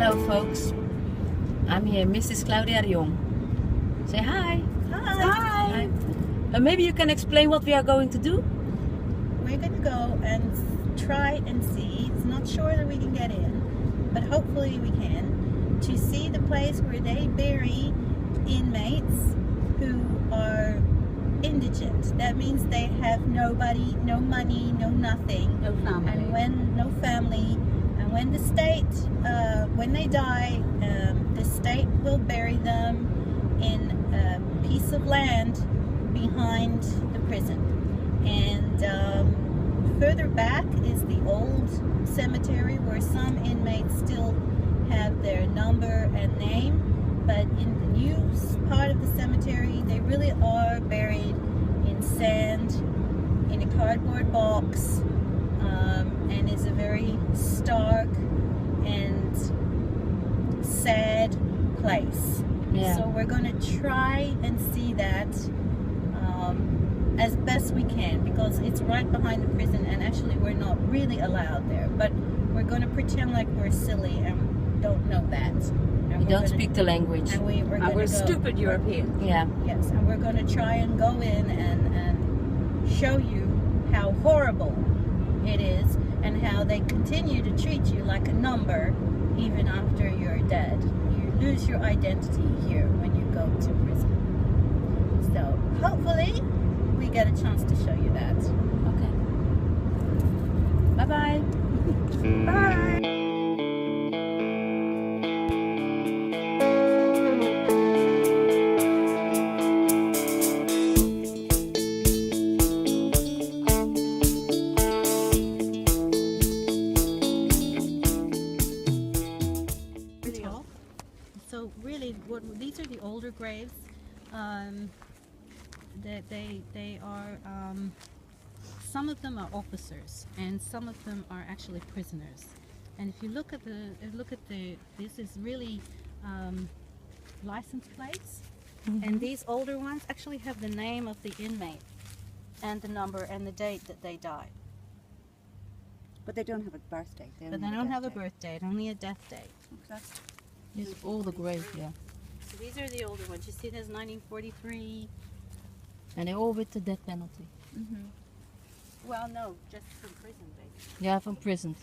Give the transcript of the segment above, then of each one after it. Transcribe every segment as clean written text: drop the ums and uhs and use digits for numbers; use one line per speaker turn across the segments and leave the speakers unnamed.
Hello folks, I'm here, Mrs. Claudia de Jongh. Say hi.
Hi.
Maybe you can explain what we are going to do?
We're going to go and try and see, it's not sure that we can get in, but hopefully we can, to see the place where they bury inmates who are indigent. That means they have nobody, no money, no nothing.
No family.
And when no family, and when the state, when they die, the state will bury them in a piece of land behind the prison. And further back is the old cemetery where some inmates still have their number and name, but in the new part of the cemetery they really are buried in sand, in a cardboard box, and is a very stark and sad place.
Yeah.
So we're going to try and see that as best we can, because it's right behind the prison and actually we're not really allowed there, but we're going to pretend like we're silly and don't know that. And
We don't speak the language.
And we're
we're
going to go.
stupid Europeans.
Yeah.
Yes, and we're going to try and go in and show you how horrible it is and how they continue to treat you like a number even after you're dead. You lose your identity here when you go to prison. So hopefully we get a chance to show you that.
Okay. Bye-bye.
Bye! So really, these are the older graves. They are. Some of them are officers, and some of them are actually prisoners. And if you look at this is really license plates, and these older ones actually have the name of the inmate, and the number and the date that they died.
But they don't have a birth date.
But they don't have a birth date, only a death date.
Exactly.
It's all the graves, yeah.
So these are the older ones. You see, there's 1943.
And they're all with the death penalty.
Well, no, just from prison, basically.
Yeah, from prison.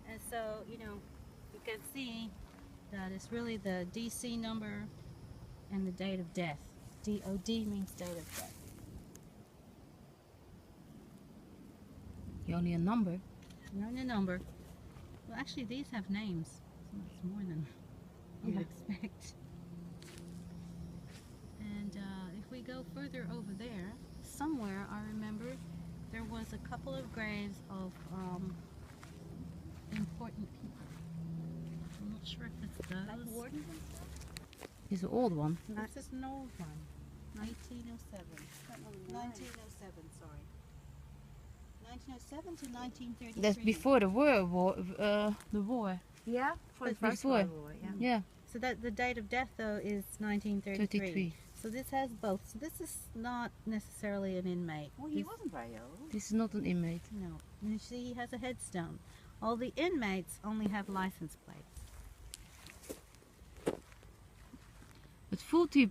And so, you can see that it's really the DC number and the date of death. DOD means date of death.
You're only a number.
You're only a number. Well, actually, these have names. So it's more than you'd expect. And if we go further over there, somewhere I remember there was a couple of graves of important people. I'm not sure if it's those.
Like wardens and stuff?
It's an old one.
This is an old one. 1907. 1907, sorry. 1907 to 1933.
That's before the war. The war.
Yeah, for the
That's
First
before.
World War, yeah.
Yeah.
So that the date of death though is 1933.
33.
So this has both. So this is not necessarily an inmate.
Well, he wasn't very old.
This is not an inmate.
No. And you see he has a headstone. All the inmates only have license plates.
Het voelt hier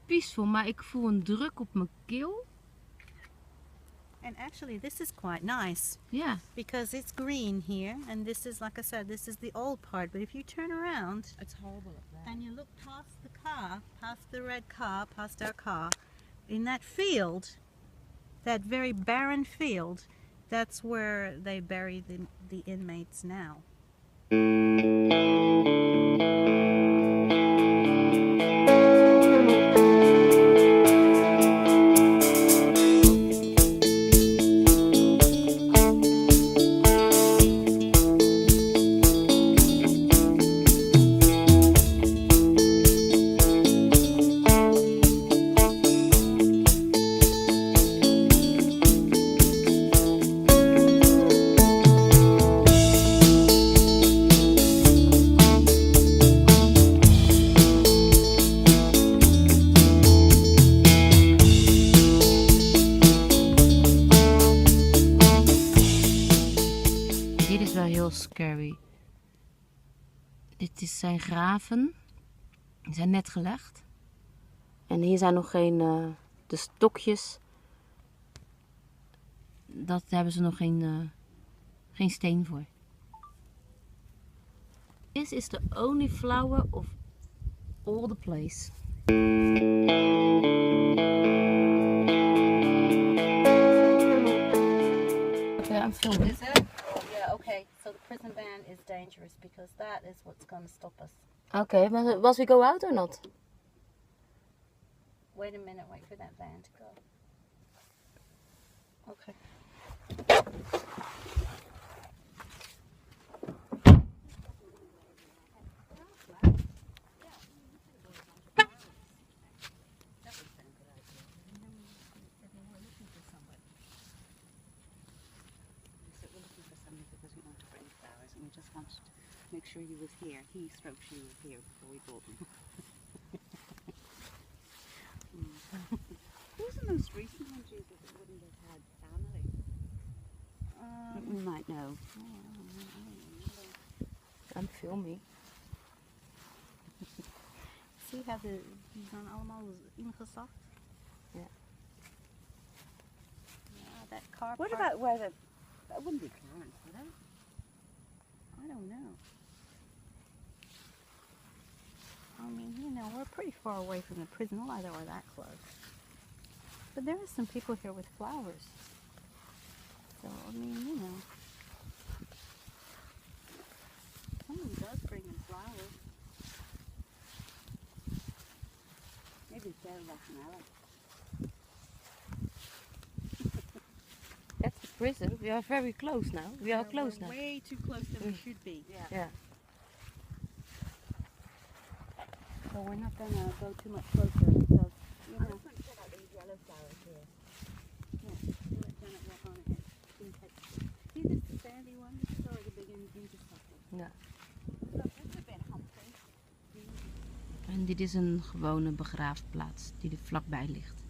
peaceful, maar ik voel een druk op mijn keel.
And actually this is quite nice
Yeah.
because it's green here, and this is, like I said, this is the old part. But if you turn around
It's horrible up there.
and you look past the car, past the red car, past our car, in that field, that very barren field, that's where they bury the inmates now.
scary. Dit zijn graven. Die zijn net gelegd. En hier zijn nog geen... de stokjes. Dat hebben ze nog geen steen voor. This is the only flower of all the place. Okay, I'm filming.
Is it? Oh, yeah, okay. So the prison ban is dangerous because that is what's going to stop us.
Okay, but was we go out or not?
Wait a minute, wait for that van to go. Okay.
We just wanted to make sure you was here. He stroked you was here before we bought them. Who's the most recent one, Jesus, that wouldn't have had family? We might know.
I'm filming.
See how die zijn allemaal ingezacht?
Ja.
Yeah, that car
What
park.
about where the... That wouldn't be Clarence, would it? I don't know.
I mean, you know, we're pretty far away from the prison, not like we're that close. But there are some people here with flowers. So, I mean, you know. Someone does bring in flowers.
Maybe Sarah left an hour.
That's the prison. We are very close now. We are close now.
Way too close than we should be.
Yeah.
So we're not going to go too much closer because, you know.
I'm just going to check out these yellow flowers here.
Let Janet walk on ahead. See this sandy one? This is already beginning to suffer.
Ja.
Look, this would be a humphrey.
En dit is een gewone begraafplaats die er vlakbij ligt.